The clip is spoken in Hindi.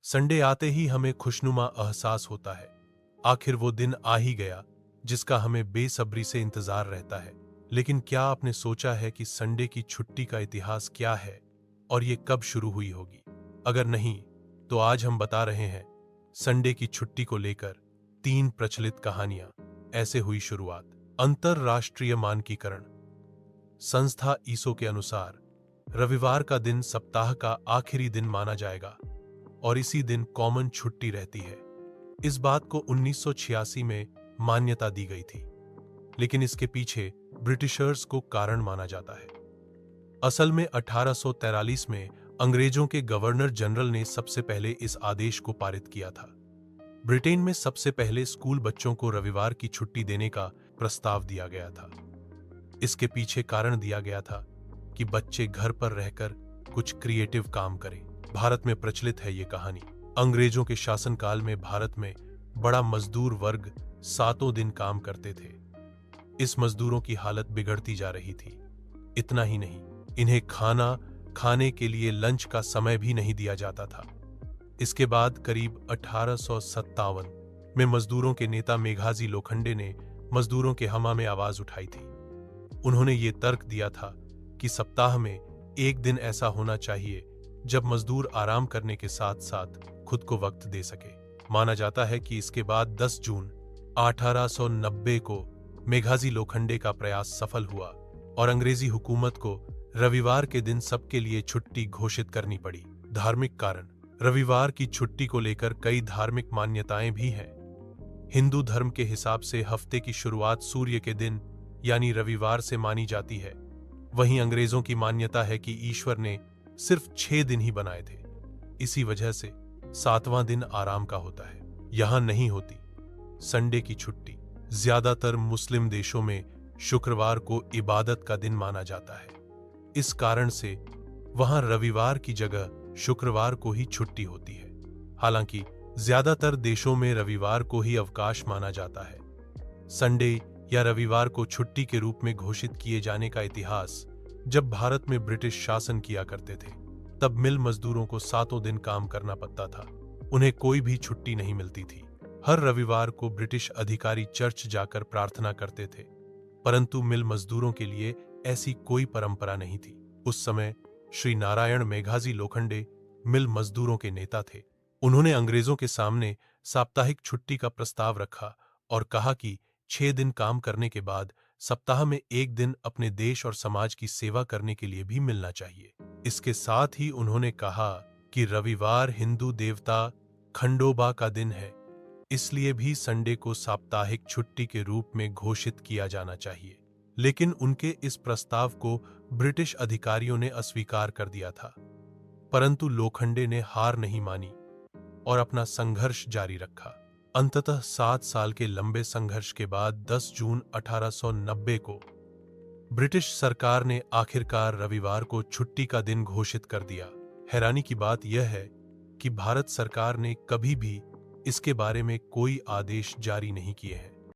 संडे आते ही हमें खुशनुमा एहसास होता है। आखिर वो दिन आ ही गया जिसका हमें बेसब्री से इंतजार रहता है। लेकिन क्या आपने सोचा है कि संडे की छुट्टी का इतिहास क्या है और ये कब शुरू हुई होगी? अगर नहीं, तो आज हम बता रहे हैं। संडे की छुट्टी को लेकर 3 प्रचलित कहानियां। ऐसे हुई शुरुआत। अंतरराष्ट्रीय मानकीकरण संस्था ईसो के अनुसार रविवार का दिन सप्ताह का आखिरी दिन माना जाएगा और इसी दिन कॉमन छुट्टी रहती है। इस बात को 1986 में मान्यता दी गई थी, लेकिन इसके पीछे ब्रिटिशर्स को कारण माना जाता है। असल में 1843 में अंग्रेजों के गवर्नर जनरल ने सबसे पहले इस आदेश को पारित किया था। ब्रिटेन में सबसे पहले स्कूल बच्चों को रविवार की छुट्टी देने का प्रस्ताव दिया गया था। इसके पीछे कारण दिया गया था कि बच्चे घर पर रहकर कुछ क्रिएटिव काम करें। भारत में प्रचलित है ये कहानी। अंग्रेजों के शासनकाल में भारत में बड़ा मजदूर वर्ग 7 दिन काम करते थे। इस मजदूरों की हालत बिगड़ती जा रही थी। इतना ही नहीं, इन्हें खाना खाने के लिए लंच का समय भी नहीं दिया जाता था। इसके बाद करीब 1857 में मजदूरों के नेता मेघाजी लोखंडे ने मजदूरों के हमा में आवाज उठाई थी। उन्होंने ये तर्क दिया था कि सप्ताह में एक दिन ऐसा होना चाहिए जब मजदूर आराम करने के साथ साथ खुद को वक्त दे सके। माना जाता है कि इसके बाद 10 जून 1890 को मेघाजी लोखंडे का प्रयास सफल हुआ और अंग्रेजी हुकूमत को रविवार के दिन सबके लिए छुट्टी घोषित करनी पड़ी। धार्मिक कारण रविवार की छुट्टी को लेकर कई धार्मिक मान्यताएं भी हैं। हिंदू धर्म के हिसाब से हफ्ते की शुरुआत सूर्य के दिन यानी रविवार से मानी जाती है। वहीं अंग्रेजों की मान्यता है कि ईश्वर ने सिर्फ 6 दिन ही बनाए थे, इसी वजह से 7वां दिन आराम का होता है। यहां नहीं होती संडे की छुट्टी। ज्यादातर मुस्लिम देशों में शुक्रवार को इबादत का दिन माना जाता है। इस कारण से वहां रविवार की जगह शुक्रवार को ही छुट्टी होती है। हालांकि ज्यादातर देशों में रविवार को ही अवकाश माना जाता है। संडे या रविवार को छुट्टी के रूप में घोषित किए जाने का इतिहास जब भारत में ब्रिटिश शासन किया करते थे, तब मिल मजदूरों को 7 दिन काम करना पड़ता था। उन्हें कोई भी छुट्टी नहीं मिलती थी। हर रविवार को ब्रिटिश अधिकारी चर्च जाकर प्रार्थना करते थे, परंतु मिल मजदूरों के लिए ऐसी कोई परंपरा नहीं थी। उस समय श्री नारायण मेघाजी लोखंडे मिल मजदूरों के नेता थे। उन्होंने अंग्रेजों के सामने साप्ताहिक छुट्टी का प्रस्ताव रखा और कहा कि 6 दिन काम करने के बाद सप्ताह में एक दिन अपने देश और समाज की सेवा करने के लिए भी मिलना चाहिए। इसके साथ ही उन्होंने कहा कि रविवार हिंदू देवता खंडोबा का दिन है, इसलिए भी संडे को साप्ताहिक छुट्टी के रूप में घोषित किया जाना चाहिए। लेकिन उनके इस प्रस्ताव को ब्रिटिश अधिकारियों ने अस्वीकार कर दिया था, परंतु लोखंडे ने हार नहीं मानी और अपना संघर्ष जारी रखा। अंततः 7 साल के लंबे संघर्ष के बाद 10 जून 1890 को ब्रिटिश सरकार ने आखिरकार रविवार को छुट्टी का दिन घोषित कर दिया। हैरानी की बात यह है कि भारत सरकार ने कभी भी इसके बारे में कोई आदेश जारी नहीं किए हैं।